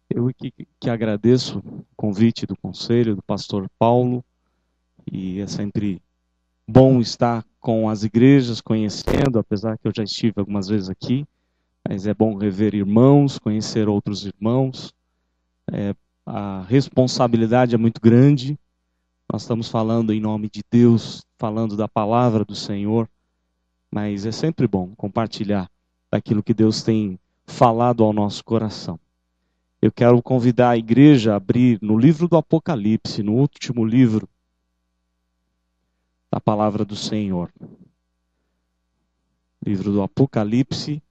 Eu que agradeço o convite do conselho, do pastor Paulo, e é sempre bom estar com as igrejas, conhecendo, apesar que eu já estive algumas vezes aqui, mas é bom rever irmãos, conhecer outros irmãos. A responsabilidade é muito grande, nós estamos falando em nome de Deus, falando da palavra do Senhor, mas é sempre bom compartilhar daquilo que Deus tem falado ao nosso coração. Eu quero convidar a igreja a abrir no livro do Apocalipse, no último livro da palavra do Senhor. Livro do Apocalipse.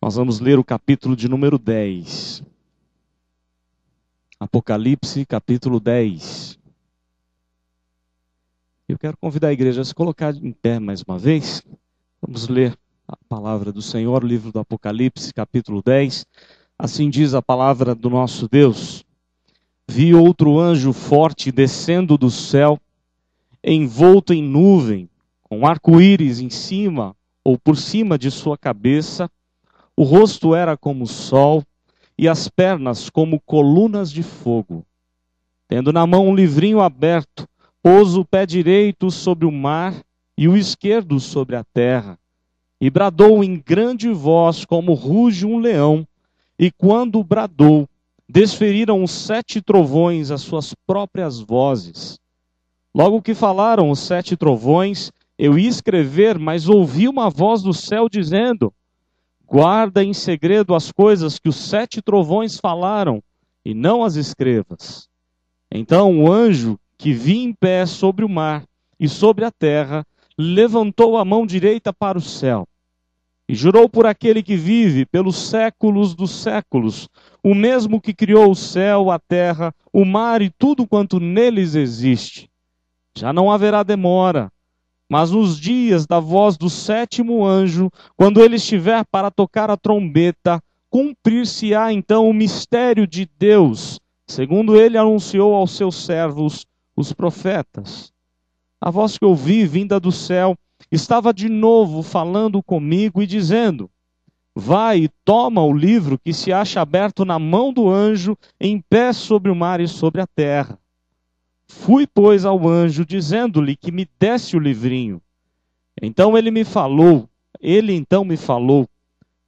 Nós vamos ler o capítulo de número 10. Apocalipse, capítulo 10. Eu quero convidar a igreja a se colocar em pé mais uma vez. Vamos ler a palavra do Senhor, livro do Apocalipse, capítulo 10. Assim diz a palavra do nosso Deus. Vi outro anjo forte descendo do céu, envolto em nuvem, com arco-íris em cima ou por cima de sua cabeça. O rosto era como o sol e as pernas como colunas de fogo. Tendo na mão um livrinho aberto, pôs o pé direito sobre o mar e o esquerdo sobre a terra. E bradou em grande voz, como ruge um leão. E quando bradou, desferiram os 7 trovões as suas próprias vozes. Logo que falaram os 7 trovões, eu ia escrever, mas ouvi uma voz do céu dizendo: guarda em segredo as coisas que os 7 trovões falaram, e não as escrevas. Então o anjo que vi em pé sobre o mar e sobre a terra, levantou a mão direita para o céu, e jurou por aquele que vive pelos séculos dos séculos, o mesmo que criou o céu, a terra, o mar e tudo quanto neles existe. Já não haverá demora, mas nos dias da voz do 7º anjo, quando ele estiver para tocar a trombeta, cumprir-se-á então o mistério de Deus, segundo ele anunciou aos seus servos, os profetas. A voz que ouvi, vinda do céu, estava de novo falando comigo e dizendo: vai e toma o livro que se acha aberto na mão do anjo, em pé sobre o mar e sobre a terra. Fui, pois, ao anjo, dizendo-lhe que me desse o livrinho. Ele então me falou,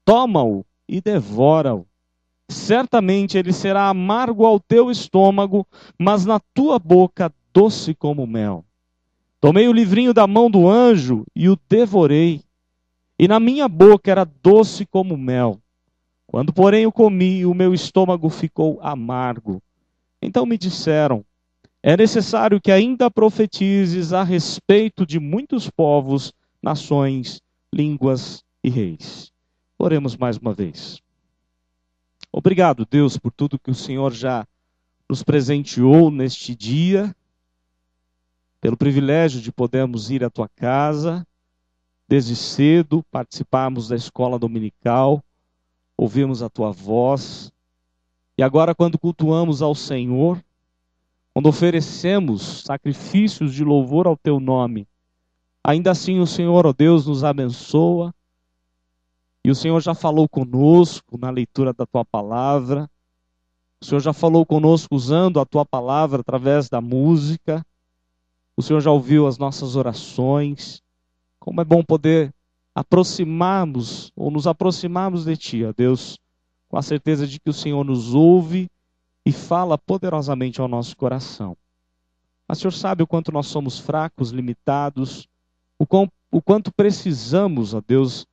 toma-o e devora-o. Certamente ele será amargo ao teu estômago, mas na tua boca doce como mel. Tomei o livrinho da mão do anjo e o devorei, e na minha boca era doce como mel. Quando, porém, o comi, o meu estômago ficou amargo. Então me disseram: é necessário que ainda profetizes a respeito de muitos povos, nações, línguas e reis. Oremos mais uma vez. Obrigado, Deus, por tudo que o Senhor já nos presenteou neste dia, pelo privilégio de podermos ir à tua casa, desde cedo, participarmos da escola dominical, ouvirmos a tua voz, e agora quando cultuamos ao Senhor, quando oferecemos sacrifícios de louvor ao teu nome, ainda assim o Senhor, ó Deus, nos abençoa, e o Senhor já falou conosco na leitura da tua palavra, o Senhor já falou conosco usando a tua palavra através da música, o Senhor já ouviu as nossas orações. Como é bom poder aproximarmos ou nos aproximarmos de ti, ó Deus, com a certeza de que o Senhor nos ouve e fala poderosamente ao nosso coração. Mas o Senhor sabe o quanto nós somos fracos, limitados, o quanto precisamos, ó Deus,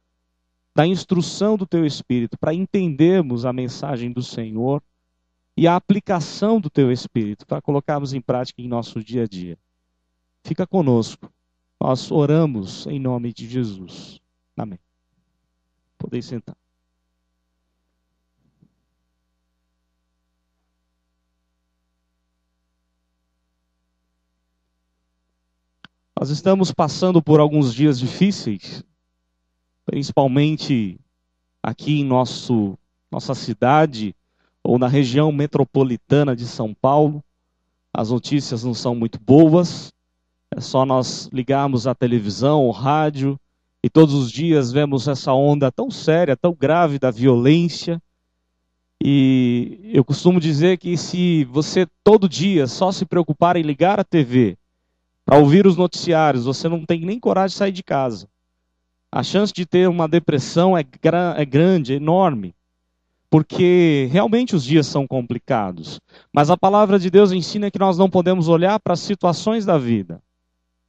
da instrução do teu Espírito para entendermos a mensagem do Senhor e a aplicação do teu Espírito para colocarmos em prática em nosso dia a dia. Fica conosco. Nós oramos em nome de Jesus. Amém. Podem sentar. Nós estamos passando por alguns dias difíceis, principalmente aqui em nossa cidade ou na região metropolitana de São Paulo. As notícias não são muito boas. É só nós ligarmos a televisão, o rádio, e todos os dias vemos essa onda tão séria, tão grave da violência. E eu costumo dizer que se você todo dia só se preocupar em ligar a TV para ouvir os noticiários, você não tem nem coragem de sair de casa. A chance de ter uma depressão é grande, é enorme, porque realmente os dias são complicados. Mas a palavra de Deus ensina que nós não podemos olhar para as situações da vida.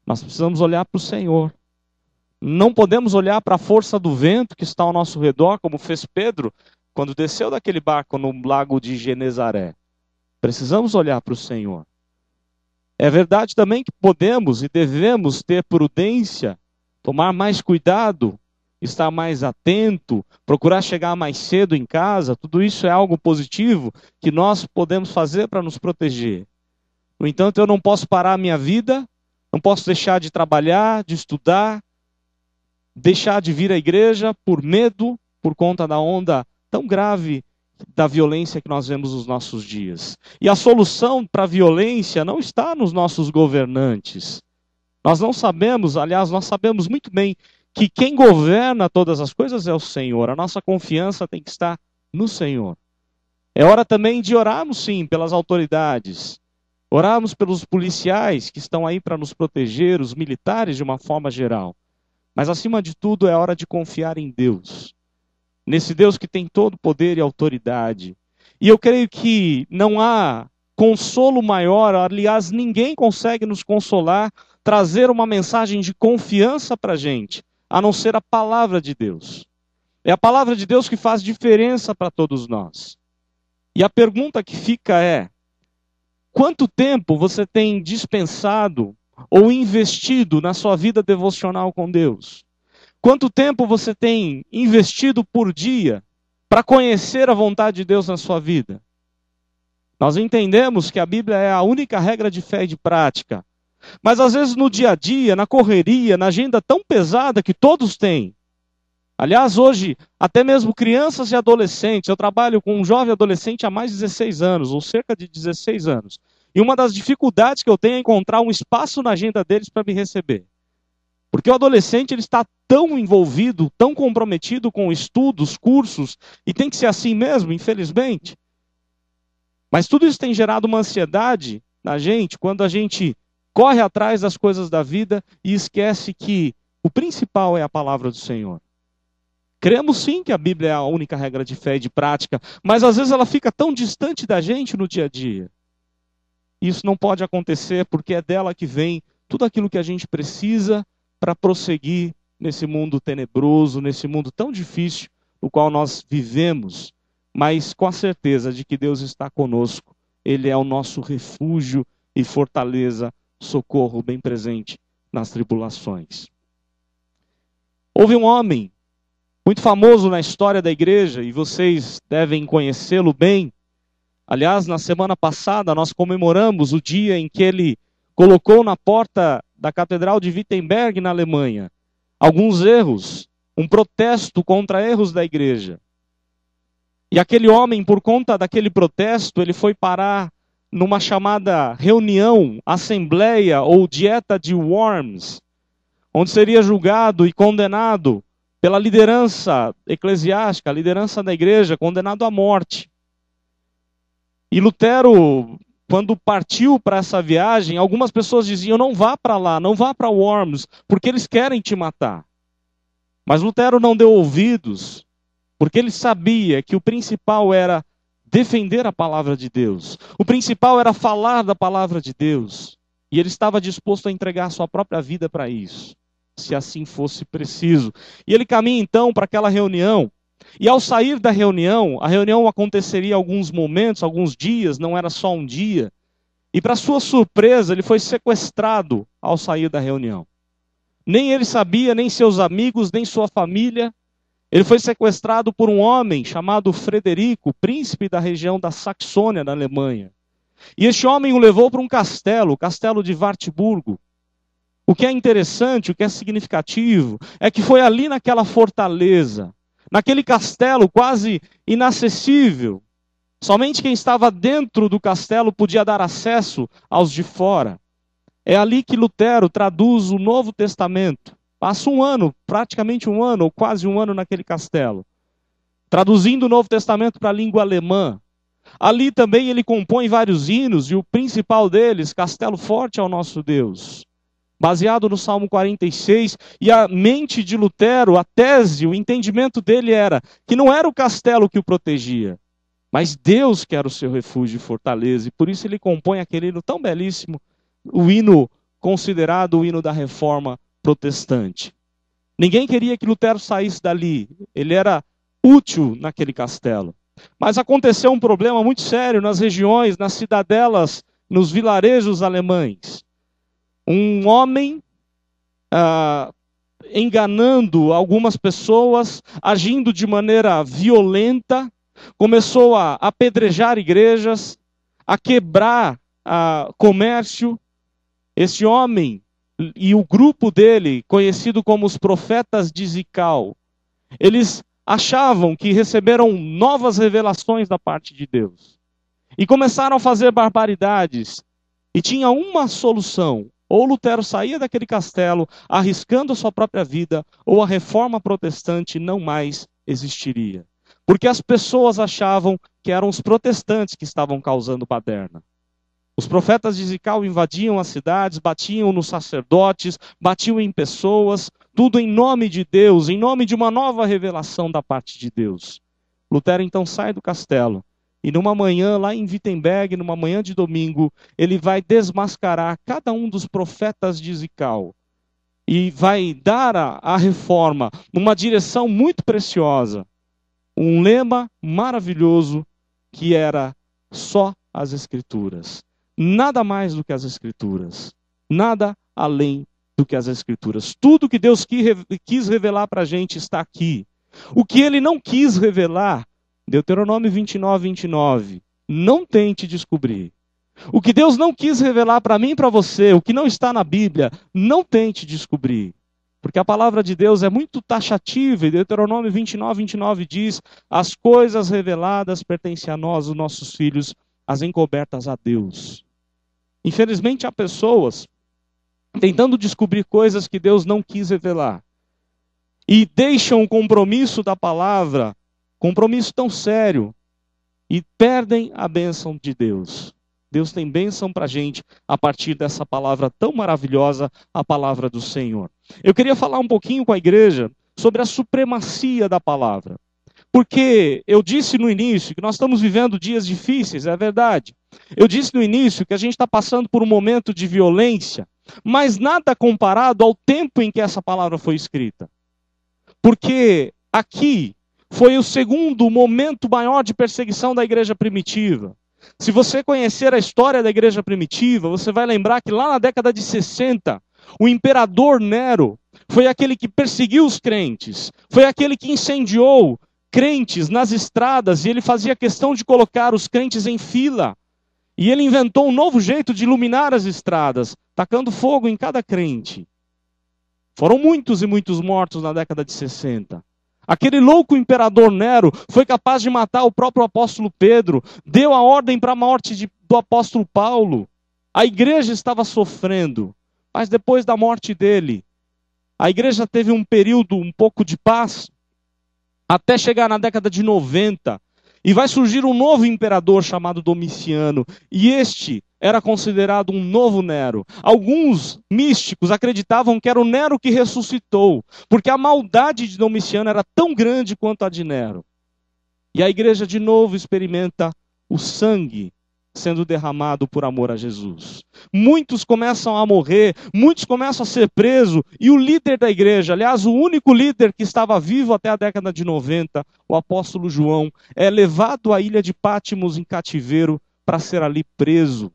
Nós precisamos olhar para o Senhor. Não podemos olhar para a força do vento que está ao nosso redor, como fez Pedro quando desceu daquele barco no lago de Genezaré. Precisamos olhar para o Senhor. É verdade também que podemos e devemos ter prudência, tomar mais cuidado, estar mais atento, procurar chegar mais cedo em casa. Tudo isso é algo positivo que nós podemos fazer para nos proteger. No entanto, eu não posso parar a minha vida, não posso deixar de trabalhar, de estudar, deixar de vir à igreja por medo, por conta da onda tão grave da violência que nós vemos nos nossos dias. E a solução para a violência não está nos nossos governantes. Nós não sabemos, aliás, nós sabemos muito bem que quem governa todas as coisas é o Senhor. A nossa confiança tem que estar no Senhor. É hora também de orarmos, sim, pelas autoridades. Orarmos pelos policiais que estão aí para nos proteger, os militares de uma forma geral. Mas, acima de tudo, é hora de confiar em Deus. Nesse Deus que tem todo poder e autoridade. E eu creio que não há consolo maior, aliás, ninguém consegue nos consolar, trazer uma mensagem de confiança para a gente, a não ser a palavra de Deus. É a palavra de Deus que faz diferença para todos nós. E a pergunta que fica é: quanto tempo você tem dispensado ou investido na sua vida devocional com Deus? Quanto tempo você tem investido por dia para conhecer a vontade de Deus na sua vida? Nós entendemos que a Bíblia é a única regra de fé e de prática. Mas às vezes no dia a dia, na correria, na agenda tão pesada que todos têm. Aliás, hoje, até mesmo crianças e adolescentes, eu trabalho com um jovem adolescente há mais de 16 anos, ou cerca de 16 anos. E uma das dificuldades que eu tenho é encontrar um espaço na agenda deles para me receber. Porque o adolescente ele está tão envolvido, tão comprometido com estudos, cursos, e tem que ser assim mesmo, infelizmente. Mas tudo isso tem gerado uma ansiedade na gente, quando a gente corre atrás das coisas da vida e esquece que o principal é a palavra do Senhor. Cremos sim que a Bíblia é a única regra de fé e de prática, mas às vezes ela fica tão distante da gente no dia a dia. Isso não pode acontecer porque é dela que vem tudo aquilo que a gente precisa para prosseguir nesse mundo tenebroso, nesse mundo tão difícil no qual nós vivemos, mas com a certeza de que Deus está conosco. Ele é o nosso refúgio e fortaleza, socorro bem presente nas tribulações. Houve um homem muito famoso na história da igreja, e vocês devem conhecê-lo bem. Aliás, na semana passada nós comemoramos o dia em que ele colocou na porta da Catedral de Wittenberg, na Alemanha, alguns erros, um protesto contra erros da igreja. E aquele homem, por conta daquele protesto, ele foi parar numa chamada reunião, assembleia ou dieta de Worms, onde seria julgado e condenado pela liderança eclesiástica, a liderança da igreja, condenado à morte. E Lutero, quando partiu para essa viagem, algumas pessoas diziam: não vá para lá, não vá para Worms, porque eles querem te matar. Mas Lutero não deu ouvidos, porque ele sabia que o principal era defender a palavra de Deus. O principal era falar da palavra de Deus. E ele estava disposto a entregar sua própria vida para isso, se assim fosse preciso. E ele caminha então para aquela reunião. E ao sair da reunião, a reunião aconteceria alguns momentos, alguns dias, não era só um dia. E para sua surpresa, ele foi sequestrado ao sair da reunião. Nem ele sabia, nem seus amigos, nem sua família. Ele foi sequestrado por um homem chamado Frederico, príncipe da região da Saxônia, na Alemanha. E este homem o levou para um castelo, o castelo de Wartburgo. O que é interessante, o que é significativo, é que foi ali naquela fortaleza, naquele castelo quase inacessível. Somente quem estava dentro do castelo podia dar acesso aos de fora. É ali que Lutero traduz o Novo Testamento. Passa um ano, praticamente um ano, ou quase um ano naquele castelo. traduzindo o Novo Testamento para a língua alemã. Ali também ele compõe vários hinos, e o principal deles, Castelo Forte ao Nosso Deus, baseado no Salmo 46, e a mente de Lutero, a tese, o entendimento dele era que não era o castelo que o protegia, mas Deus que era o seu refúgio e fortaleza, e por isso ele compõe aquele hino tão belíssimo, o hino considerado o hino da Reforma Protestante. Ninguém queria que Lutero saísse dali, ele era útil naquele castelo. Mas aconteceu um problema muito sério nas regiões, nas cidadelas, nos vilarejos alemães. Um homem enganando algumas pessoas, agindo de maneira violenta, começou a apedrejar igrejas, a quebrar comércio. Este homem e o grupo dele, conhecido como os profetas de Zical, eles achavam que receberam novas revelações da parte de Deus. E começaram a fazer barbaridades. E tinha uma solução. Ou Lutero saía daquele castelo, arriscando a sua própria vida, ou a reforma protestante não mais existiria. Porque as pessoas achavam que eram os protestantes que estavam causando baderna. Os profetas de Zical invadiam as cidades, batiam nos sacerdotes, batiam em pessoas, tudo em nome de Deus, em nome de uma nova revelação da parte de Deus. Lutero então sai do castelo, e numa manhã lá em Wittenberg, numa manhã de domingo, ele vai desmascarar cada um dos profetas de Zical, e vai dar à reforma uma direção muito preciosa, um lema maravilhoso que era só as Escrituras. Nada mais do que as Escrituras. Nada além do que as Escrituras. Tudo que Deus quis revelar para a gente está aqui. O que Ele não quis revelar, Deuteronômio 29, 29, não tente descobrir. O que Deus não quis revelar para mim e para você, o que não está na Bíblia, não tente descobrir. Porque a palavra de Deus é muito taxativa, e Deuteronômio 29, 29 diz: as coisas reveladas pertencem a nós, os nossos filhos, as encobertas a Deus. Infelizmente há pessoas tentando descobrir coisas que Deus não quis revelar. E deixam o compromisso da palavra, compromisso tão sério, e perdem a bênção de Deus. Deus tem bênção para a gente a partir dessa palavra tão maravilhosa, a palavra do Senhor. Eu queria falar um pouquinho com a igreja sobre a supremacia da palavra. Porque eu disse no início que nós estamos vivendo dias difíceis, é verdade. Eu disse no início que a gente está passando por um momento de violência, mas nada comparado ao tempo em que essa palavra foi escrita. Porque aqui foi o segundo momento maior de perseguição da igreja primitiva. Se você conhecer a história da igreja primitiva, você vai lembrar que lá na década de 60, o imperador Nero foi aquele que perseguiu os crentes, foi aquele que incendiou crentes nas estradas, e ele fazia questão de colocar os crentes em fila. E ele inventou um novo jeito de iluminar as estradas, tacando fogo em cada crente. Foram muitos e muitos mortos na década de 60. Aquele louco imperador Nero foi capaz de matar o próprio apóstolo Pedro, deu a ordem para a morte do apóstolo Paulo. A igreja estava sofrendo, mas depois da morte dele, a igreja teve um período um pouco de paz, até chegar na década de 90, e vai surgir um novo imperador chamado Domiciano, e este era considerado um novo Nero. Alguns místicos acreditavam que era o Nero que ressuscitou, porque a maldade de Domiciano era tão grande quanto a de Nero. E a igreja de novo experimenta o sangue sendo derramado por amor a Jesus. Muitos começam a morrer, muitos começam a ser presos, e o líder da igreja, aliás, o único líder que estava vivo até a década de 90, o apóstolo João, é levado à ilha de Patmos em cativeiro para ser ali preso.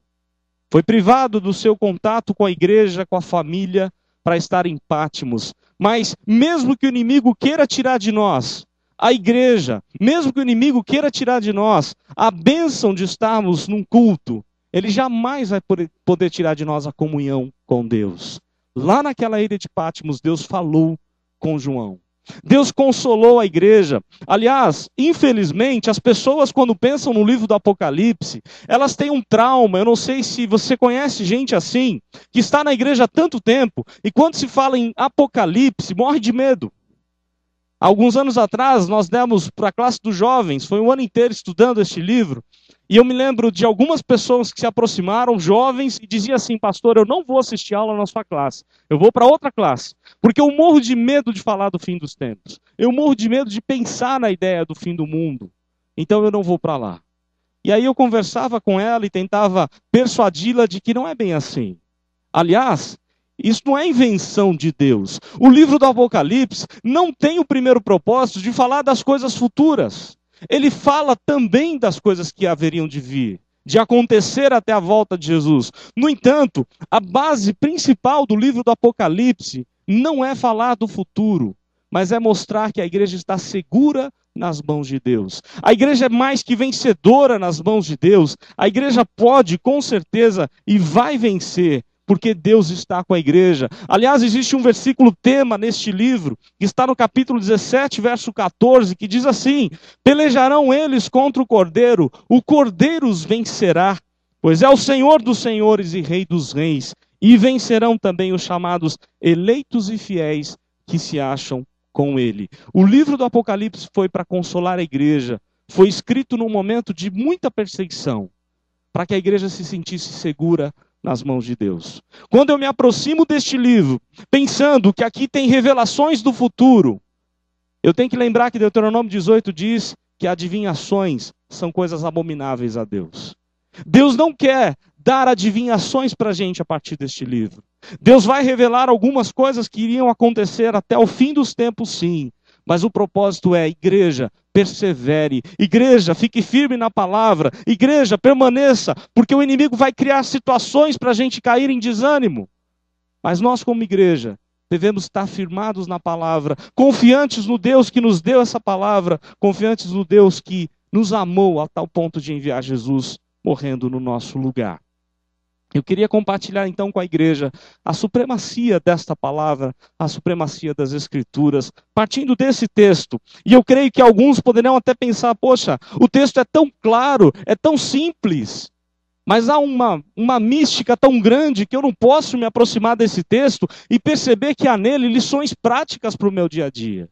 Foi privado do seu contato com a igreja, com a família, para estar em Patmos. Mas mesmo que o inimigo queira tirar de nós a igreja, mesmo que o inimigo queira tirar de nós a bênção de estarmos num culto, ele jamais vai poder tirar de nós a comunhão com Deus. Lá naquela ilha de Patmos, Deus falou com João. Deus consolou a igreja. Aliás, infelizmente, as pessoas quando pensam no livro do Apocalipse, elas têm um trauma. Eu não sei se você conhece gente assim, que está na igreja há tanto tempo, e quando se fala em Apocalipse, morre de medo. Alguns anos atrás, nós demos para a classe dos jovens, foi um ano inteiro estudando este livro, e eu me lembro de algumas pessoas que se aproximaram, jovens, e diziam assim: pastor, eu não vou assistir aula na sua classe, eu vou para outra classe, porque eu morro de medo de falar do fim dos tempos, eu morro de medo de pensar na ideia do fim do mundo, então eu não vou para lá. E aí eu conversava com ela e tentava persuadi-la de que não é bem assim. Aliás, isso não é invenção de Deus. O livro do Apocalipse não tem o primeiro propósito de falar das coisas futuras. Ele fala também das coisas que haveriam de vir, de acontecer até a volta de Jesus. No entanto, a base principal do livro do Apocalipse não é falar do futuro, mas é mostrar que a igreja está segura nas mãos de Deus. A igreja é mais que vencedora nas mãos de Deus. A igreja pode, com certeza, e vai vencer, porque Deus está com a igreja. Aliás, existe um versículo tema neste livro, que está no capítulo 17, verso 14, que diz assim: pelejarão eles contra o Cordeiro os vencerá, pois é o Senhor dos senhores e Rei dos reis, e vencerão também os chamados eleitos e fiéis que se acham com ele. O livro do Apocalipse foi para consolar a igreja, foi escrito num momento de muita perseguição, para que a igreja se sentisse segura nas mãos de Deus. Quando eu me aproximo deste livro, pensando que aqui tem revelações do futuro, eu tenho que lembrar que Deuteronômio 18 diz que adivinhações são coisas abomináveis a Deus. Deus não quer dar adivinhações para a gente a partir deste livro. Deus vai revelar algumas coisas que iriam acontecer até o fim dos tempos, sim. Mas o propósito é: igreja, persevere. Igreja, fique firme na palavra. Igreja, permaneça, porque o inimigo vai criar situações para a gente cair em desânimo. Mas nós, como igreja, devemos estar firmados na palavra, confiantes no Deus que nos deu essa palavra, confiantes no Deus que nos amou a tal ponto de enviar Jesus morrendo no nosso lugar. Eu queria compartilhar então com a igreja a supremacia desta palavra, a supremacia das Escrituras, partindo desse texto. E eu creio que alguns poderão até pensar: poxa, o texto é tão claro, é tão simples, mas há uma mística tão grande que eu não posso me aproximar desse texto e perceber que há nele lições práticas para o meu dia a dia.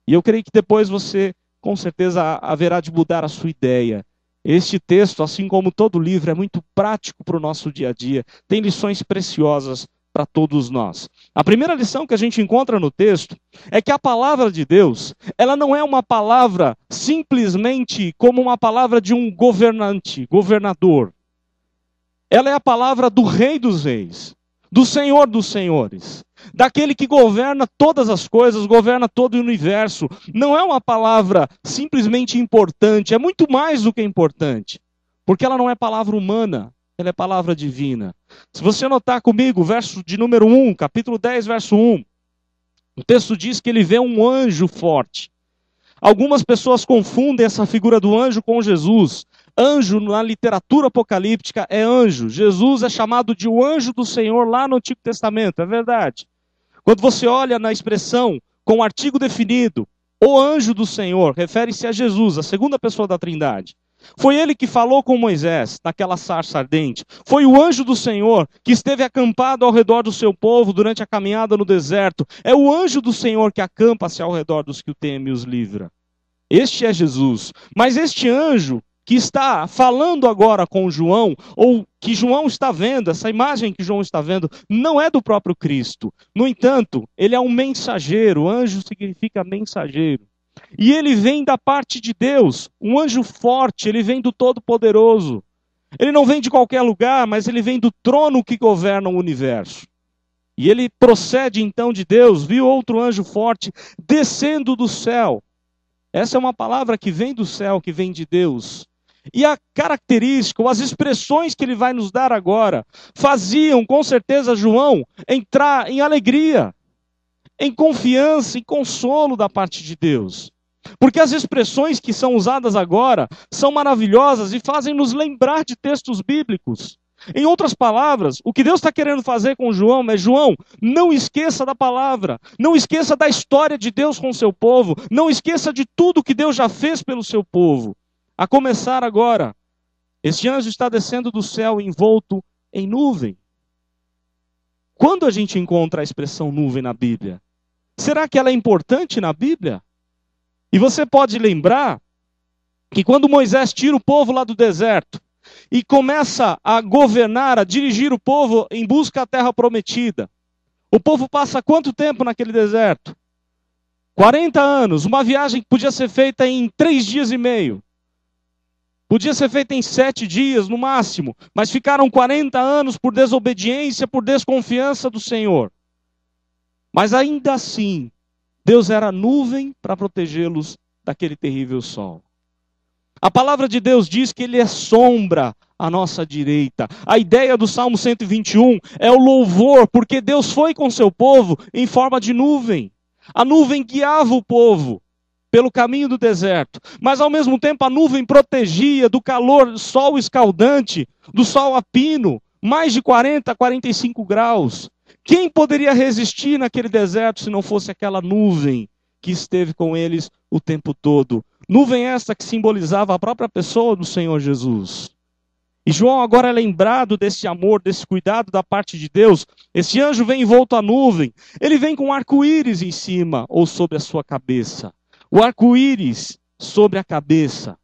E eu creio que depois você, com certeza, haverá de mudar a sua ideia. Este texto, assim como todo livro, é muito prático para o nosso dia a dia. Tem lições preciosas para todos nós. A primeira lição que a gente encontra no texto é que a palavra de Deus, ela não é uma palavra simplesmente como uma palavra de um governante, governador. Ela é a palavra do Rei dos Reis, do Senhor dos Senhores, daquele que governa todas as coisas, governa todo o universo. Não é uma palavra simplesmente importante, é muito mais do que importante, porque ela não é palavra humana, ela é palavra divina. Se você notar comigo, verso de número 1, capítulo 10, verso 1, o texto diz que ele vê um anjo forte. Algumas pessoas confundem essa figura do anjo com Jesus. Anjo, na literatura apocalíptica, é anjo. Jesus é chamado de o anjo do Senhor lá no Antigo Testamento, é verdade. Quando você olha na expressão com artigo definido, o anjo do Senhor, refere-se a Jesus, a segunda pessoa da Trindade. Foi ele que falou com Moisés naquela sarça ardente. Foi o anjo do Senhor que esteve acampado ao redor do seu povo durante a caminhada no deserto. É o anjo do Senhor que acampa-se ao redor dos que o temem e os livra. Este é Jesus. Mas este anjo que está falando agora com João, ou que João está vendo, essa imagem que João está vendo, não é do próprio Cristo. No entanto, ele é um mensageiro. Anjo significa mensageiro. E ele vem da parte de Deus, um anjo forte, ele vem do Todo-Poderoso. Ele não vem de qualquer lugar, mas ele vem do trono que governa o universo. E ele procede então de Deus, viu outro anjo forte descendo do céu. Essa é uma palavra que vem do céu, que vem de Deus. E a característica, ou as expressões que ele vai nos dar agora, faziam com certeza João entrar em alegria, em confiança, em consolo da parte de Deus. Porque as expressões que são usadas agora são maravilhosas e fazem nos lembrar de textos bíblicos. Em outras palavras, o que Deus está querendo fazer com João é: João, não esqueça da palavra, não esqueça da história de Deus com o seu povo, não esqueça de tudo que Deus já fez pelo seu povo. A começar agora, este anjo está descendo do céu envolto em nuvem. Quando a gente encontra a expressão nuvem na Bíblia? Será que ela é importante na Bíblia? E você pode lembrar que quando Moisés tira o povo lá do deserto e começa a governar, a dirigir o povo em busca da terra prometida, o povo passa quanto tempo naquele deserto? 40 anos, uma viagem que podia ser feita em 3 dias e meio. Podia ser feita em 7 dias no máximo, mas ficaram 40 anos por desobediência, por desconfiança do Senhor. Mas ainda assim, Deus era nuvem para protegê-los daquele terrível sol. A palavra de Deus diz que Ele é sombra à nossa direita. A ideia do Salmo 121 é o louvor, porque Deus foi com seu povo em forma de nuvem. A nuvem guiava o povo pelo caminho do deserto, mas ao mesmo tempo a nuvem protegia do calor do sol escaldante, do sol a pino, mais de 40 a 45 graus. Quem poderia resistir naquele deserto se não fosse aquela nuvem que esteve com eles o tempo todo? Nuvem esta que simbolizava a própria pessoa do Senhor Jesus. E João agora é lembrado desse amor, desse cuidado da parte de Deus. Esse anjo vem envolto à nuvem. Ele vem com um arco-íris em cima ou sobre a sua cabeça. O arco-íris sobre a cabeça.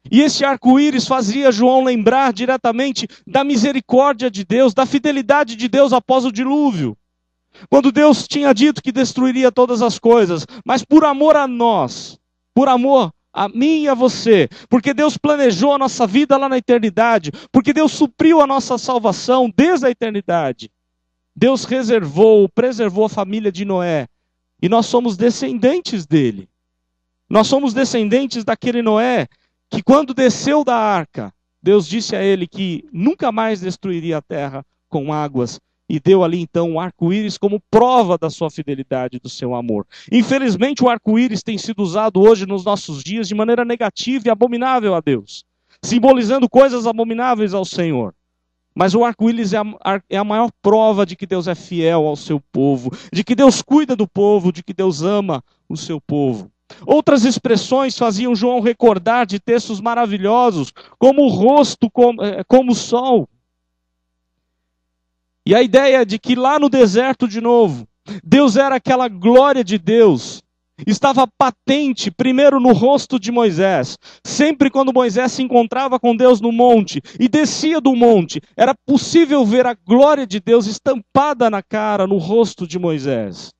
E esse arco-íris fazia João lembrar diretamente da misericórdia de Deus, da fidelidade de Deus após o dilúvio. Quando Deus tinha dito que destruiria todas as coisas, mas por amor a nós, por amor a mim e a você, porque Deus planejou a nossa vida lá na eternidade, porque Deus supriu a nossa salvação desde a eternidade. Deus preservou a família de Noé, e nós somos descendentes dele. Nós somos descendentes daquele Noé que quando desceu da arca, Deus disse a ele que nunca mais destruiria a terra com águas, e deu ali então um arco-íris como prova da sua fidelidade, do seu amor. Infelizmente o arco-íris tem sido usado hoje nos nossos dias de maneira negativa e abominável a Deus, simbolizando coisas abomináveis ao Senhor. Mas o arco-íris é a maior prova de que Deus é fiel ao seu povo, de que Deus cuida do povo, de que Deus ama o seu povo. Outras expressões faziam João recordar de textos maravilhosos, como o rosto como o sol. E a ideia de que lá no deserto de novo, Deus era aquela glória de Deus, estava patente primeiro no rosto de Moisés. Sempre quando Moisés se encontrava com Deus no monte e descia do monte, era possível ver a glória de Deus estampada na cara, no rosto de Moisés.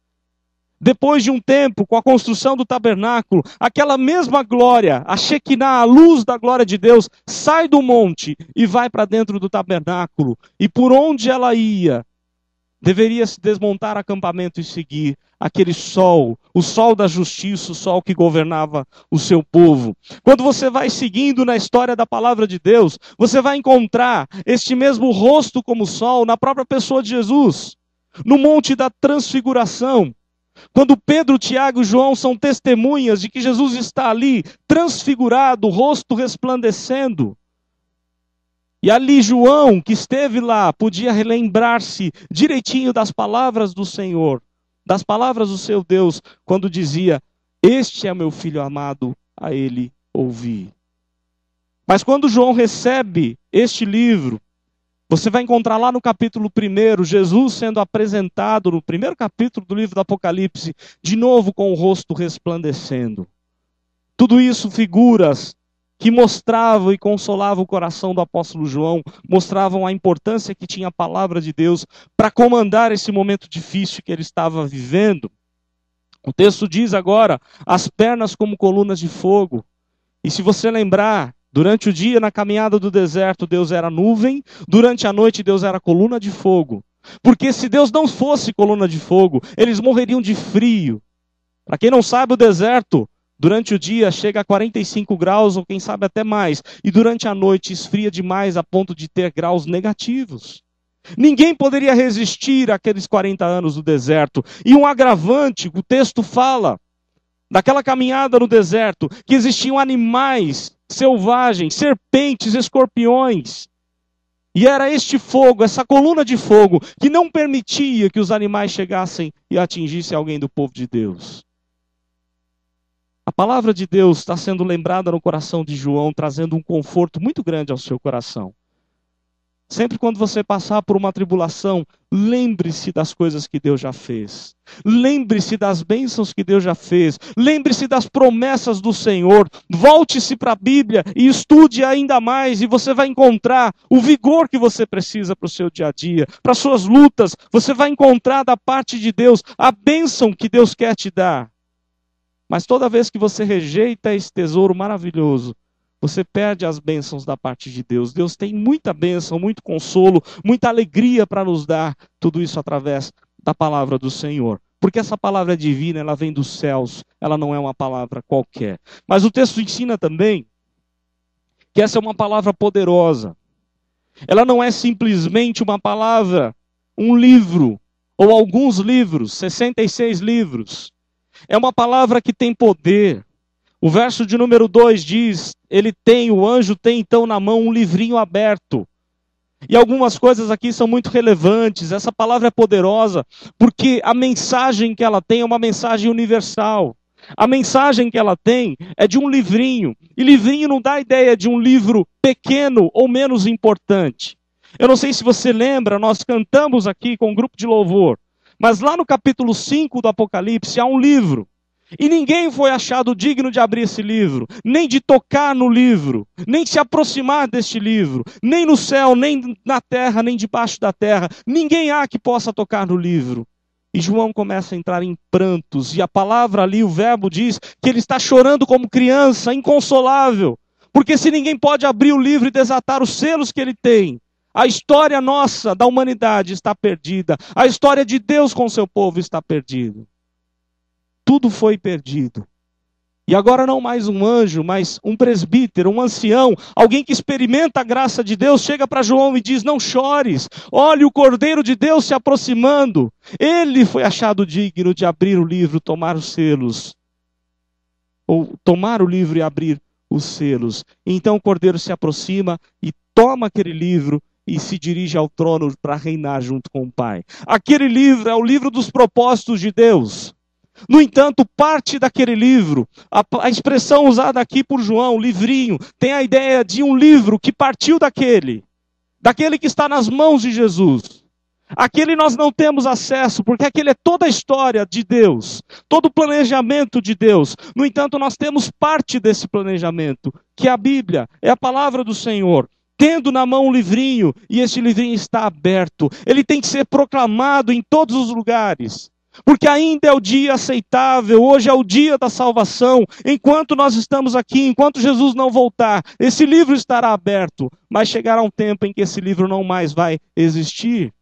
Depois de um tempo, com a construção do tabernáculo, aquela mesma glória, a Shekinah, a luz da glória de Deus, sai do monte e vai para dentro do tabernáculo. E por onde ela ia, deveria se desmontar acampamento e seguir aquele sol, o sol da justiça, o sol que governava o seu povo. Quando você vai seguindo na história da palavra de Deus, você vai encontrar este mesmo rosto como sol na própria pessoa de Jesus, no monte da transfiguração. Quando Pedro, Tiago e João são testemunhas de que Jesus está ali, transfigurado, o rosto resplandecendo. E ali João, que esteve lá, podia relembrar-se direitinho das palavras do Senhor, das palavras do seu Deus, quando dizia: "Este é meu filho amado, a ele ouvi". Mas quando João recebe este livro, você vai encontrar lá no capítulo 1, Jesus sendo apresentado no primeiro capítulo do livro do Apocalipse, de novo com o rosto resplandecendo. Tudo isso figuras que mostravam e consolavam o coração do apóstolo João, mostravam a importância que tinha a palavra de Deus para comandar esse momento difícil que ele estava vivendo. O texto diz agora, as pernas como colunas de fogo. E se você lembrar, durante o dia, na caminhada do deserto, Deus era nuvem. Durante a noite, Deus era coluna de fogo. Porque se Deus não fosse coluna de fogo, eles morreriam de frio. Para quem não sabe, o deserto, durante o dia, chega a 45 graus, ou quem sabe até mais. E durante a noite, esfria demais a ponto de ter graus negativos. Ninguém poderia resistir àqueles 40 anos do deserto. E um agravante, o texto fala, daquela caminhada no deserto, que existiam animais selvagens, serpentes, escorpiões. E era este fogo, essa coluna de fogo, que não permitia que os animais chegassem e atingissem alguém do povo de Deus. A palavra de Deus está sendo lembrada no coração de João, trazendo um conforto muito grande ao seu coração. Sempre quando você passar por uma tribulação, lembre-se das coisas que Deus já fez. Lembre-se das bênçãos que Deus já fez. Lembre-se das promessas do Senhor. Volte-se para a Bíblia e estude ainda mais. E você vai encontrar o vigor que você precisa para o seu dia a dia, para as suas lutas. Você vai encontrar da parte de Deus a bênção que Deus quer te dar. Mas toda vez que você rejeita esse tesouro maravilhoso, você perde as bênçãos da parte de Deus. Deus tem muita bênção, muito consolo, muita alegria para nos dar. Tudo isso através da palavra do Senhor. Porque essa palavra é divina, ela vem dos céus. Ela não é uma palavra qualquer. Mas o texto ensina também que essa é uma palavra poderosa. Ela não é simplesmente uma palavra, um livro, ou alguns livros, 66 livros. É uma palavra que tem poder. O verso de número 2 diz, o anjo tem então na mão um livrinho aberto. E algumas coisas aqui são muito relevantes. Essa palavra é poderosa porque a mensagem que ela tem é uma mensagem universal. A mensagem que ela tem é de um livrinho. E livrinho não dá ideia de um livro pequeno ou menos importante. Eu não sei se você lembra, nós cantamos aqui com um grupo de louvor. Mas lá no capítulo 5 do Apocalipse há um livro. E ninguém foi achado digno de abrir esse livro, nem de tocar no livro, nem de se aproximar deste livro, nem no céu, nem na terra, nem debaixo da terra. Ninguém há que possa tocar no livro. E João começa a entrar em prantos, e a palavra ali, o verbo diz que ele está chorando como criança, inconsolável. Porque se ninguém pode abrir o livro e desatar os selos que ele tem, a história nossa, da humanidade, está perdida. A história de Deus com o seu povo está perdida. Tudo foi perdido. E agora não mais um anjo, mas um presbítero, um ancião, alguém que experimenta a graça de Deus, chega para João e diz, não chores, olhe o Cordeiro de Deus se aproximando. Ele foi achado digno de abrir o livro, tomar os selos. Ou tomar o livro e abrir os selos. Então o Cordeiro se aproxima e toma aquele livro e se dirige ao trono para reinar junto com o Pai. Aquele livro é o livro dos propósitos de Deus. No entanto, parte daquele livro, a expressão usada aqui por João, livrinho, tem a ideia de um livro que partiu daquele que está nas mãos de Jesus. Aquele nós não temos acesso, porque aquele é toda a história de Deus, todo o planejamento de Deus. No entanto, nós temos parte desse planejamento, que é a Bíblia, é a palavra do Senhor. Tendo na mão um livrinho, e esse livrinho está aberto, ele tem que ser proclamado em todos os lugares. Porque ainda é o dia aceitável, hoje é o dia da salvação. Enquanto nós estamos aqui, enquanto Jesus não voltar, esse livro estará aberto. Mas chegará um tempo em que esse livro não mais vai existir.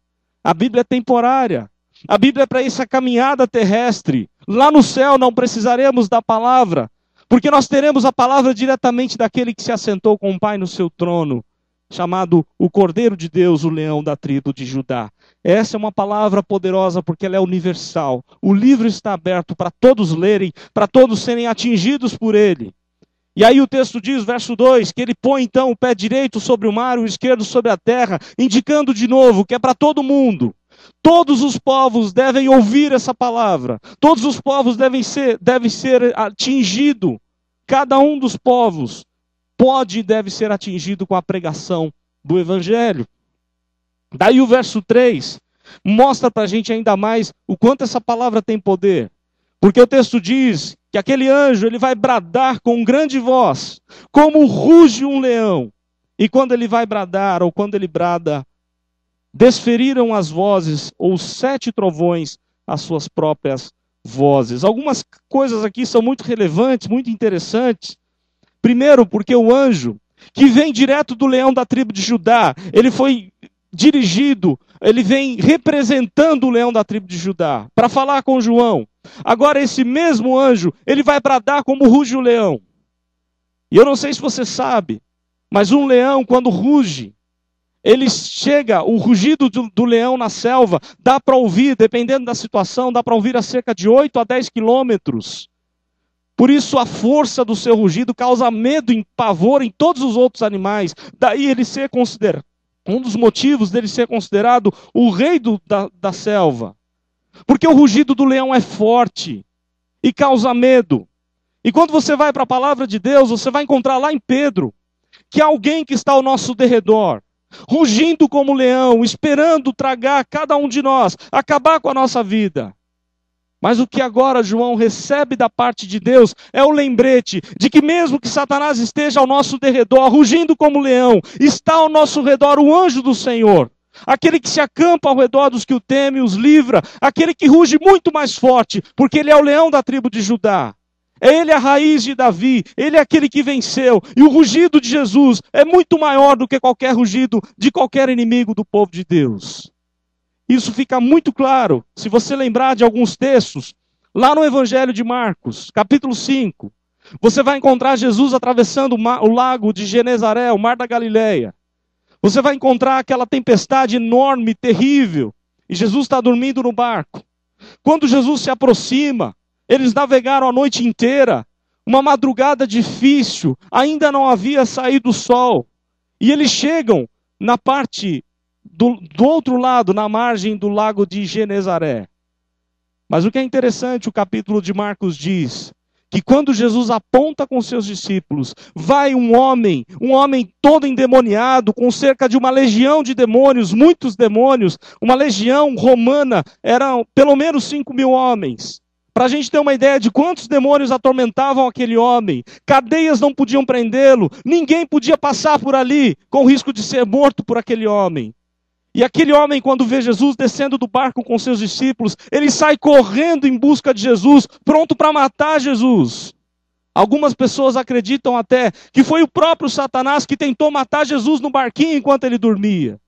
A Bíblia é temporária. A Bíblia é para essa caminhada terrestre. Lá no céu não precisaremos da palavra, porque nós teremos a palavra diretamente daquele que se assentou com o Pai no seu trono, chamado o Cordeiro de Deus, o leão da tribo de Judá. Essa é uma palavra poderosa porque ela é universal. O livro está aberto para todos lerem, para todos serem atingidos por ele. E aí o texto diz, verso 2, que ele põe então o pé direito sobre o mar e o esquerdo sobre a terra, indicando de novo que é para todo mundo. Todos os povos devem ouvir essa palavra. Todos os povos devem ser atingidos. Cada um dos povos pode e deve ser atingido com a pregação do Evangelho. Daí o verso 3 mostra para a gente ainda mais o quanto essa palavra tem poder. Porque o texto diz que aquele anjo ele vai bradar com grande voz, como ruge um leão. E quando ele vai bradar, ou quando ele brada, desferiram as vozes, ou os 7 trovões, as suas próprias vozes. Algumas coisas aqui são muito relevantes, muito interessantes. Primeiro, porque o anjo, que vem direto do leão da tribo de Judá, ele foi dirigido, ele vem representando o leão da tribo de Judá, para falar com João. Agora esse mesmo anjo, ele vai bradar como ruge o leão. E eu não sei se você sabe, mas um leão quando ruge, ele chega, o rugido do leão na selva, dá para ouvir, dependendo da situação, dá para ouvir a cerca de 8 a 10 quilômetros. Por isso a força do seu rugido causa medo e pavor em todos os outros animais. Daí ele ser considerado, um dos motivos dele ser considerado o rei da selva. Porque o rugido do leão é forte e causa medo. E quando você vai para a palavra de Deus, você vai encontrar lá em Pedro, que é alguém que está ao nosso derredor. rugindo como leão, esperando tragar cada um de nós, acabar com a nossa vida. Mas o que agora João recebe da parte de Deus é o lembrete de que mesmo que Satanás esteja ao nosso derredor, rugindo como leão, está ao nosso redor o anjo do Senhor. Aquele que se acampa ao redor dos que o temem, os livra. Aquele que ruge muito mais forte, porque ele é o leão da tribo de Judá. É ele a raiz de Davi, ele é aquele que venceu. E o rugido de Jesus é muito maior do que qualquer rugido de qualquer inimigo do povo de Deus. Isso fica muito claro, se você lembrar de alguns textos, lá no Evangelho de Marcos, capítulo 5, você vai encontrar Jesus atravessando o lago de Genezaré, o mar da Galileia. Você vai encontrar aquela tempestade enorme, terrível, e Jesus está dormindo no barco. Quando Jesus se aproxima, eles navegaram a noite inteira, uma madrugada difícil, ainda não havia saído o sol, e eles chegam na parte do outro lado, na margem do lago de Genezaré. Mas o que é interessante, o capítulo de Marcos diz que quando Jesus aponta com seus discípulos, vai um homem todo endemoniado, com cerca de uma legião de demônios, muitos demônios, uma legião romana, eram pelo menos 5.000 homens. Para a gente ter uma ideia de quantos demônios atormentavam aquele homem, cadeias não podiam prendê-lo, ninguém podia passar por ali com o risco de ser morto por aquele homem. E aquele homem, quando vê Jesus descendo do barco com seus discípulos, ele sai correndo em busca de Jesus, pronto para matar Jesus. Algumas pessoas acreditam até que foi o próprio Satanás que tentou matar Jesus no barquinho enquanto ele dormia.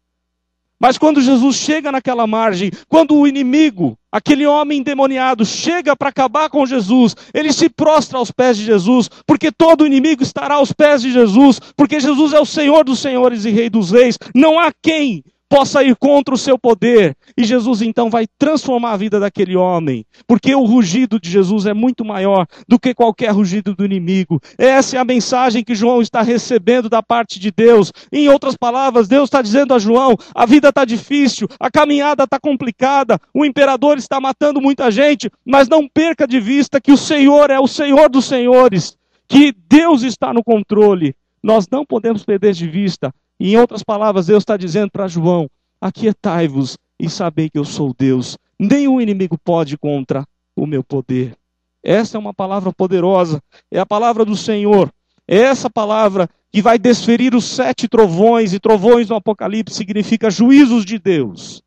Mas quando Jesus chega naquela margem, quando o inimigo, aquele homem endemoniado, chega para acabar com Jesus, ele se prostra aos pés de Jesus, porque todo inimigo estará aos pés de Jesus, porque Jesus é o Senhor dos senhores e Rei dos reis. Não há quem possa ir contra o seu poder. E Jesus então vai transformar a vida daquele homem, porque o rugido de Jesus é muito maior do que qualquer rugido do inimigo. Essa é a mensagem que João está recebendo da parte de Deus. Em outras palavras, Deus está dizendo a João, a vida está difícil, a caminhada está complicada, o imperador está matando muita gente, mas não perca de vista que o Senhor é o Senhor dos senhores, que Deus está no controle. Nós não podemos perder de vista. E em outras palavras, Deus está dizendo para João, aquietai-vos e sabei que eu sou Deus. Nenhum inimigo pode contra o meu poder. Essa é uma palavra poderosa, é a palavra do Senhor. É essa palavra que vai desferir os 7 trovões, e trovões no Apocalipse significa juízos de Deus.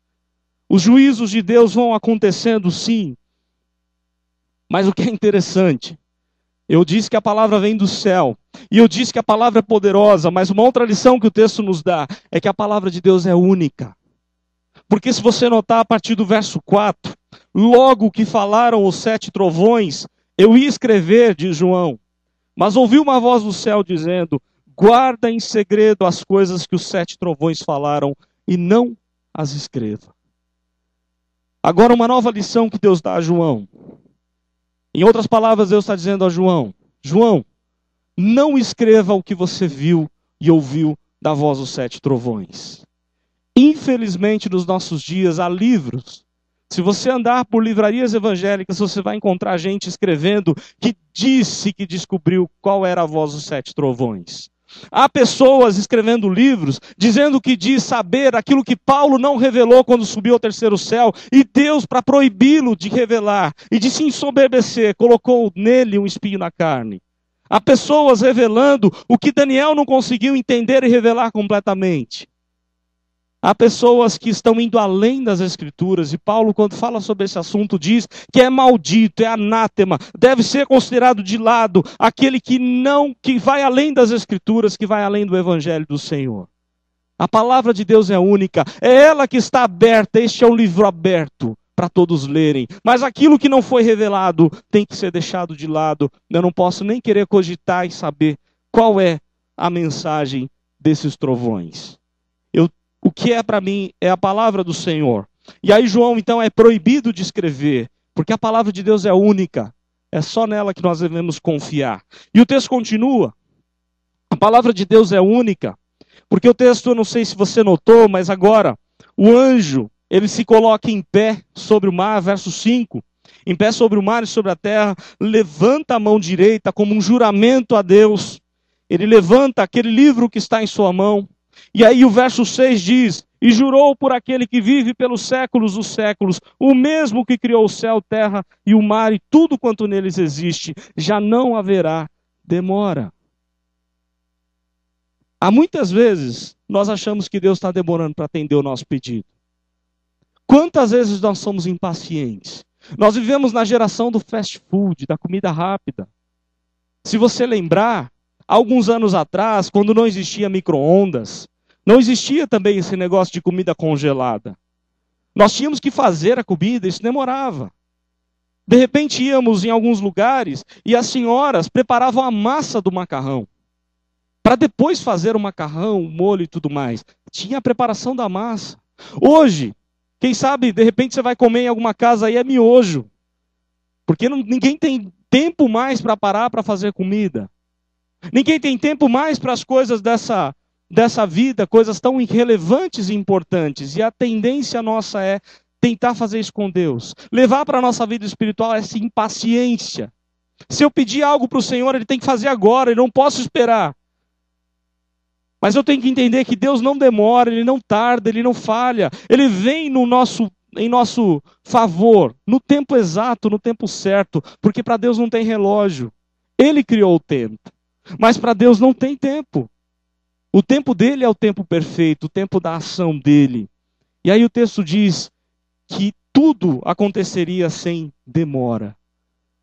Os juízos de Deus vão acontecendo sim. Mas o que é interessante, eu disse que a palavra vem do céu, e eu disse que a palavra é poderosa, mas uma outra lição que o texto nos dá é que a palavra de Deus é única. Porque se você notar a partir do verso 4, logo que falaram os 7 trovões, eu ia escrever, diz João, mas ouvi uma voz do céu dizendo, guarda em segredo as coisas que os 7 trovões falaram e não as escreva. Agora uma nova lição que Deus dá a João. Em outras palavras, Deus está dizendo a João, João, não escreva o que você viu e ouviu da voz dos 7 trovões. Infelizmente, nos nossos dias, há livros. Se você andar por livrarias evangélicas, você vai encontrar gente escrevendo que disse que descobriu qual era a voz dos 7 trovões. Há pessoas escrevendo livros, dizendo que diz saber aquilo que Paulo não revelou quando subiu ao 3º céu, e Deus, para proibi-lo de revelar e de se ensoberbecer, colocou nele um espinho na carne. Há pessoas revelando o que Daniel não conseguiu entender e revelar completamente. Há pessoas que estão indo além das Escrituras, e Paulo, quando fala sobre esse assunto, diz que é maldito, é anátema, deve ser considerado de lado aquele que vai além das Escrituras, que vai além do Evangelho do Senhor. A palavra de Deus é única, é ela que está aberta, este é o livro aberto para todos lerem. Mas aquilo que não foi revelado tem que ser deixado de lado. Eu não posso nem querer cogitar e saber qual é a mensagem desses trovões. O que é para mim é a palavra do Senhor. E aí João então é proibido de escrever, porque a palavra de Deus é única. É só nela que nós devemos confiar. E o texto continua. A palavra de Deus é única, porque o texto, eu não sei se você notou, mas agora o anjo, ele se coloca em pé sobre o mar, verso 5. Em pé sobre o mar e sobre a terra, levanta a mão direita como um juramento a Deus. Ele levanta aquele livro que está em sua mão. E aí o verso 6 diz: e jurou por aquele que vive pelos séculos dos séculos, o mesmo que criou o céu, terra e o mar e tudo quanto neles existe, já não haverá demora. Há muitas vezes nós achamos que Deus está demorando para atender o nosso pedido. Quantas vezes nós somos impacientes? Nós vivemos na geração do fast food, da comida rápida. Se você lembrar, alguns anos atrás, quando não existia micro-ondas, não existia também esse negócio de comida congelada. Nós tínhamos que fazer a comida, isso demorava. De repente íamos em alguns lugares e as senhoras preparavam a massa do macarrão. Para depois fazer o macarrão, o molho e tudo mais. Tinha a preparação da massa. Hoje, quem sabe, de repente você vai comer em alguma casa aí é miojo. Porque ninguém tem tempo mais para parar para fazer comida. Ninguém tem tempo mais para as coisas dessa vida, coisas tão irrelevantes e importantes. E a tendência nossa é tentar fazer isso com Deus. Levar para a nossa vida espiritual essa impaciência. Se eu pedir algo para o Senhor, Ele tem que fazer agora, eu não posso esperar. Mas eu tenho que entender que Deus não demora, Ele não tarda, Ele não falha. Ele vem em nosso favor, no tempo exato, no tempo certo. Porque para Deus não tem relógio. Ele criou o tempo. Mas para Deus não tem tempo. O tempo dele é o tempo perfeito, o tempo da ação dele. E aí o texto diz que tudo aconteceria sem demora.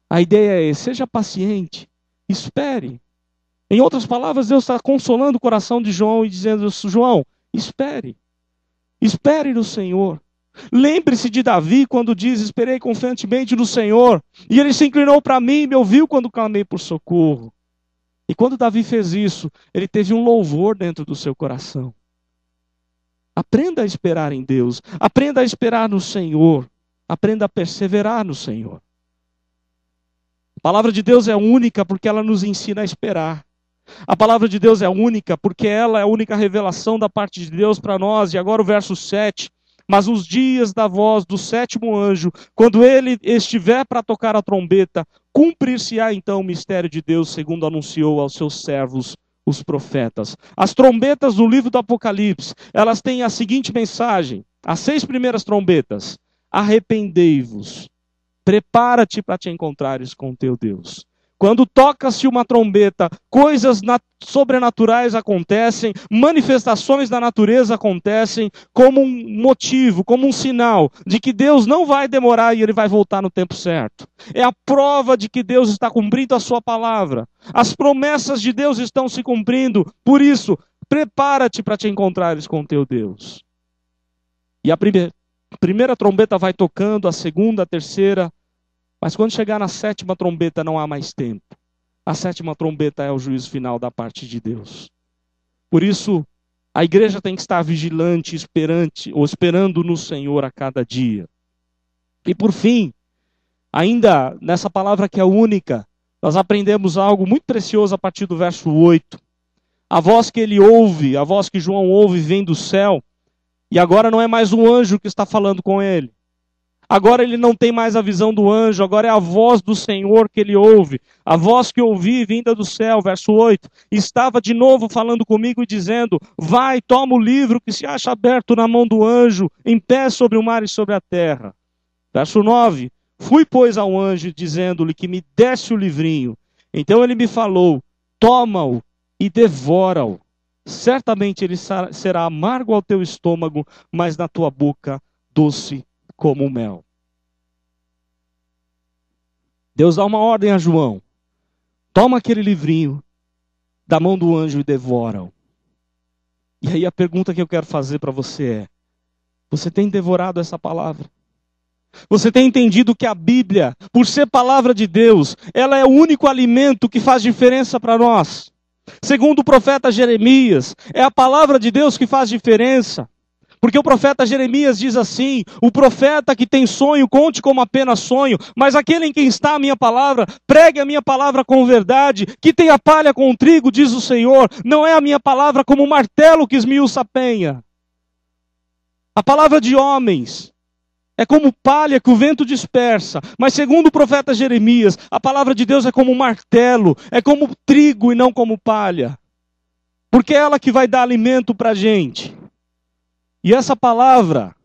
A ideia é, seja paciente, espere. Em outras palavras, Deus está consolando o coração de João e dizendo: João, espere. Espere no Senhor. Lembre-se de Davi quando diz: esperei confiantemente no Senhor. E Ele se inclinou para mim e me ouviu quando clamei por socorro. E quando Davi fez isso, ele teve um louvor dentro do seu coração. Aprenda a esperar em Deus. Aprenda a esperar no Senhor. Aprenda a perseverar no Senhor. A palavra de Deus é única porque ela nos ensina a esperar. A palavra de Deus é única porque ela é a única revelação da parte de Deus para nós. E agora o verso 7. Mas os dias da voz do sétimo anjo, quando ele estiver para tocar a trombeta, cumprir-se-á então o mistério de Deus, segundo anunciou aos seus servos, os profetas. As trombetas do livro do Apocalipse, elas têm a seguinte mensagem. As 6 primeiras trombetas. Arrependei-vos. Prepara-te para te encontrares com teu Deus. Quando toca-se uma trombeta, coisas sobrenaturais acontecem, manifestações da natureza acontecem, como um motivo, como um sinal de que Deus não vai demorar e Ele vai voltar no tempo certo. É a prova de que Deus está cumprindo a sua palavra. As promessas de Deus estão se cumprindo, por isso, prepara-te para te encontrares com teu Deus. E a primeira trombeta vai tocando, a segunda, a terceira. Mas quando chegar na 7ª trombeta não há mais tempo. A 7ª trombeta é o juízo final da parte de Deus. Por isso, a igreja tem que estar vigilante, esperando no Senhor a cada dia. E por fim, ainda nessa palavra que é única, nós aprendemos algo muito precioso a partir do verso 8. A voz que ele ouve, a voz que João ouve vem do céu. E agora não é mais um anjo que está falando com ele. Agora ele não tem mais a visão do anjo, agora é a voz do Senhor que ele ouve. A voz que ouvi vinda do céu, verso 8, estava de novo falando comigo e dizendo: vai, toma o livro que se acha aberto na mão do anjo, em pé sobre o mar e sobre a terra. Verso 9, fui pois ao anjo dizendo-lhe que me desse o livrinho. Então ele me falou: toma-o e devora-o. Certamente ele será amargo ao teu estômago, mas na tua boca doce como o mel. Deus dá uma ordem a João: toma aquele livrinho da mão do anjo e devora-o. E aí a pergunta que eu quero fazer para você é: você tem devorado essa palavra? Você tem entendido que a Bíblia, por ser palavra de Deus, ela é o único alimento que faz diferença para nós? Segundo o profeta Jeremias, é a palavra de Deus que faz diferença. Porque o profeta Jeremias diz assim: o profeta que tem sonho, conte como apenas sonho, mas aquele em quem está a minha palavra, pregue a minha palavra com verdade, que tem a palha com o trigo, diz o Senhor, não é a minha palavra como um martelo que esmiuça a penha. A palavra de homens é como palha que o vento dispersa, mas segundo o profeta Jeremias, a palavra de Deus é como um martelo, é como trigo e não como palha. porque é ela que vai dar alimento para a gente. E essa palavra,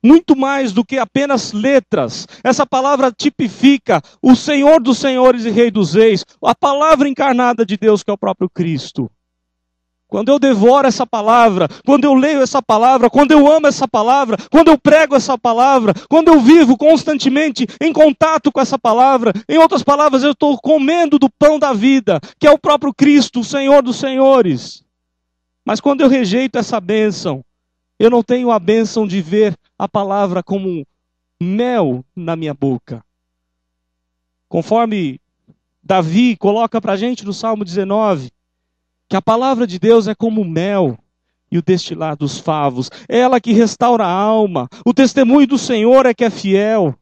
muito mais do que apenas letras, essa palavra tipifica o Senhor dos Senhores e Rei dos Reis, a palavra encarnada de Deus, que é o próprio Cristo. Quando eu devoro essa palavra, quando eu leio essa palavra, quando eu amo essa palavra, quando eu prego essa palavra, quando eu vivo constantemente em contato com essa palavra, em outras palavras, eu estou comendo do pão da vida, que é o próprio Cristo, o Senhor dos Senhores. Mas quando eu rejeito essa bênção, eu não tenho a bênção de ver a palavra como mel na minha boca. Conforme Davi coloca para a gente no Salmo 19, que a palavra de Deus é como mel e o destilar dos favos. É ela que restaura a alma. O testemunho do Senhor é que é fiel.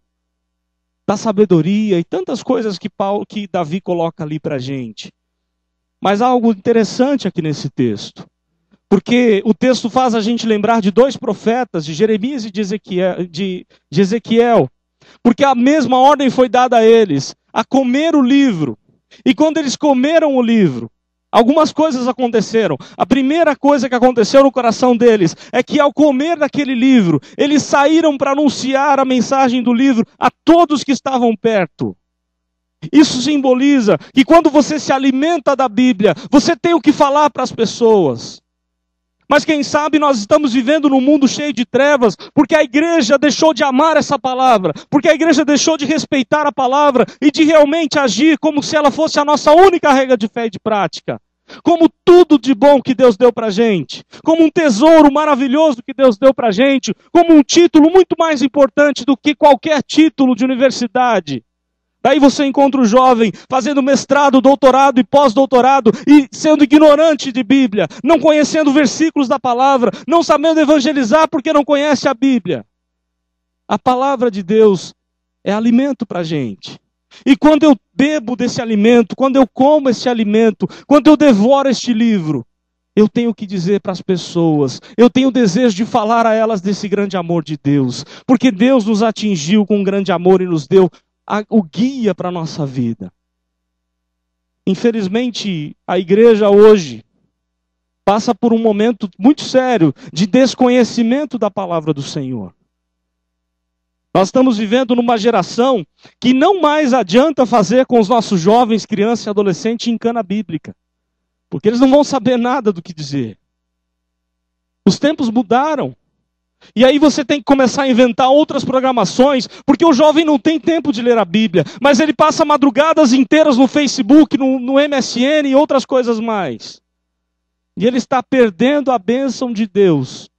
Da sabedoria e tantas coisas que Davi coloca ali para a gente. Mas há algo interessante aqui nesse texto. Porque o texto faz a gente lembrar de dois profetas, de Jeremias e de Ezequiel. Porque a mesma ordem foi dada a eles, a comer o livro. E quando eles comeram o livro, algumas coisas aconteceram. A primeira coisa que aconteceu no coração deles é que ao comer daquele livro, eles saíram para anunciar a mensagem do livro a todos que estavam perto. Isso simboliza que quando você se alimenta da Bíblia, você tem o que falar para as pessoas. Mas quem sabe nós estamos vivendo num mundo cheio de trevas, porque a igreja deixou de amar essa palavra, porque a igreja deixou de respeitar a palavra e de realmente agir como se ela fosse a nossa única regra de fé e de prática. Como tudo de bom que Deus deu pra gente, como um tesouro maravilhoso que Deus deu pra gente, como um título muito mais importante do que qualquer título de universidade. Daí você encontra o jovem fazendo mestrado, doutorado e pós-doutorado e sendo ignorante de Bíblia, não conhecendo versículos da palavra, não sabendo evangelizar porque não conhece a Bíblia. A palavra de Deus é alimento para a gente. E quando eu bebo desse alimento, quando eu como esse alimento, quando eu devoro este livro, eu tenho que dizer para as pessoas, eu tenho o desejo de falar a elas desse grande amor de Deus, porque Deus nos atingiu com um grande amor e nos deu o guia para a nossa vida. Infelizmente, a igreja hoje passa por um momento muito sério de desconhecimento da palavra do Senhor. Nós estamos vivendo numa geração que não mais adianta fazer com os nossos jovens, crianças e adolescentes encana bíblica, porque eles não vão saber nada do que dizer. Os tempos mudaram. E aí você tem que começar a inventar outras programações, porque o jovem não tem tempo de ler a Bíblia, mas ele passa madrugadas inteiras no Facebook, no MSN e outras coisas mais. E ele está perdendo a bênção de Deus,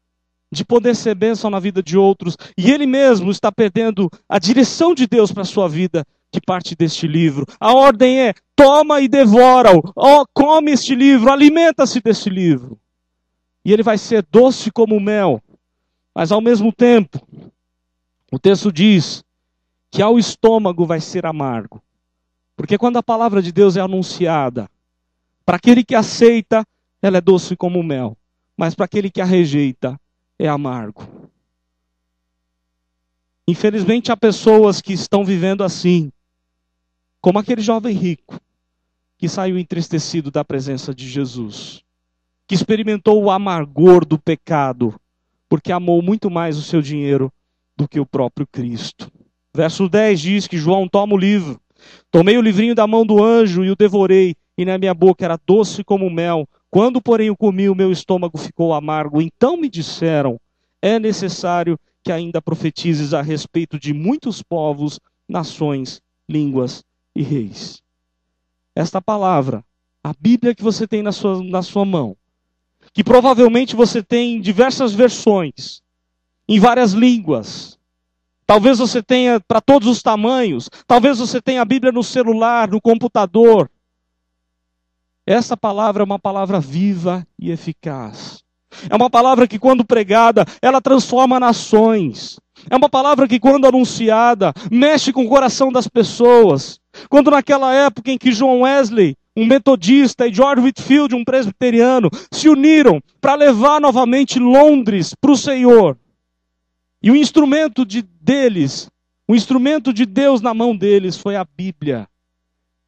de poder ser bênção na vida de outros, e ele mesmo está perdendo a direção de Deus para a sua vida, que parte deste livro. A ordem é, toma e devora-o, come este livro, alimenta-se deste livro. E ele vai ser doce como mel. Mas ao mesmo tempo, o texto diz que ao estômago vai ser amargo. Porque quando a palavra de Deus é anunciada, para aquele que aceita, ela é doce como mel. Mas para aquele que a rejeita, é amargo. Infelizmente há pessoas que estão vivendo assim, como aquele jovem rico, que saiu entristecido da presença de Jesus, que experimentou o amargor do pecado, porque amou muito mais o seu dinheiro do que o próprio Cristo. Verso 10 diz que João toma o livro. Tomei o livrinho da mão do anjo e o devorei, e na minha boca era doce como mel. Quando, porém, o comi, o meu estômago ficou amargo. Então me disseram, é necessário que ainda profetizes a respeito de muitos povos, nações, línguas e reis. Esta palavra, a Bíblia que você tem na sua mão, que provavelmente você tem diversas versões, em várias línguas. Talvez você tenha para todos os tamanhos. Talvez você tenha a Bíblia no celular, no computador. Essa palavra é uma palavra viva e eficaz. É uma palavra que quando pregada, ela transforma nações. É uma palavra que quando anunciada, mexe com o coração das pessoas. Quando naquela época em que John Wesley, um metodista, e George Whitefield, um presbiteriano, se uniram para levar novamente Londres para o Senhor. E o instrumento deles, o instrumento de Deus na mão deles foi a Bíblia.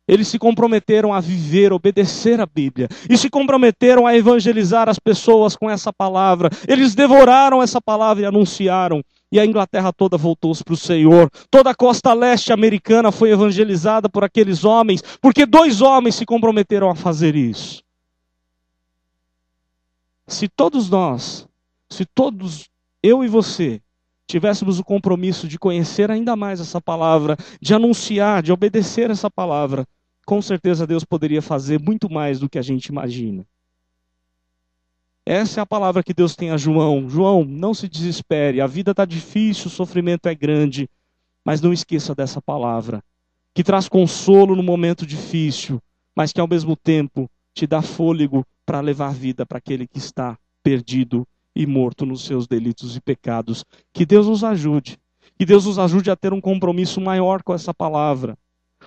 Eles se comprometeram a viver, obedecer a Bíblia. E se comprometeram a evangelizar as pessoas com essa palavra. Eles devoraram essa palavra e anunciaram. E a Inglaterra toda voltou-se para o Senhor. Toda a costa leste americana foi evangelizada por aqueles homens, porque 2 homens se comprometeram a fazer isso. Se todos nós, eu e você, tivéssemos o compromisso de conhecer ainda mais essa palavra, de anunciar, de obedecer essa palavra, com certeza Deus poderia fazer muito mais do que a gente imagina. Essa é a palavra que Deus tem a João. João, não se desespere, a vida está difícil, o sofrimento é grande, mas não esqueça dessa palavra, que traz consolo no momento difícil, mas que ao mesmo tempo te dá fôlego para levar vida para aquele que está perdido e morto nos seus delitos e pecados. Que Deus nos ajude. Que Deus nos ajude a ter um compromisso maior com essa palavra.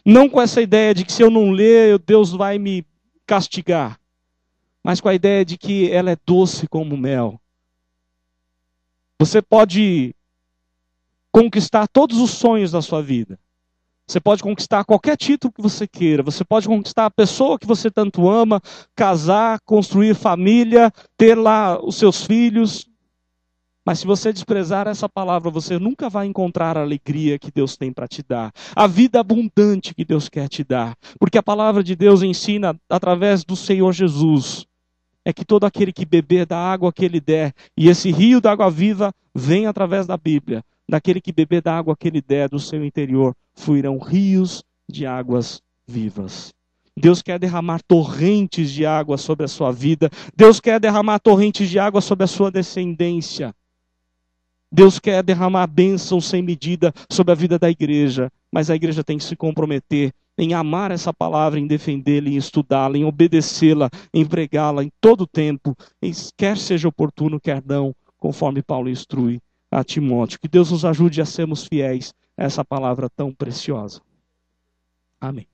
Não com essa ideia de que se eu não ler, Deus vai me castigar. Mas com a ideia de que ela é doce como mel. Você pode conquistar todos os sonhos da sua vida. Você pode conquistar qualquer título que você queira. Você pode conquistar a pessoa que você tanto ama, casar, construir família, ter lá os seus filhos. Mas se você desprezar essa palavra, você nunca vai encontrar a alegria que Deus tem para te dar. A vida abundante que Deus quer te dar. Porque a palavra de Deus ensina através do Senhor Jesus. É que todo aquele que beber da água que Ele der, e esse rio da água viva vem através da Bíblia. Daquele que beber da água que Ele der do seu interior, fluirão rios de águas vivas. Deus quer derramar torrentes de água sobre a sua vida. Deus quer derramar torrentes de água sobre a sua descendência. Deus quer derramar bênção sem medida sobre a vida da igreja, mas a igreja tem que se comprometer em amar essa palavra, em defendê-la, em estudá-la, em obedecê-la, em pregá-la em todo o tempo, quer seja oportuno, quer não, conforme Paulo instrui a Timóteo. Que Deus nos ajude a sermos fiéis a essa palavra tão preciosa. Amém.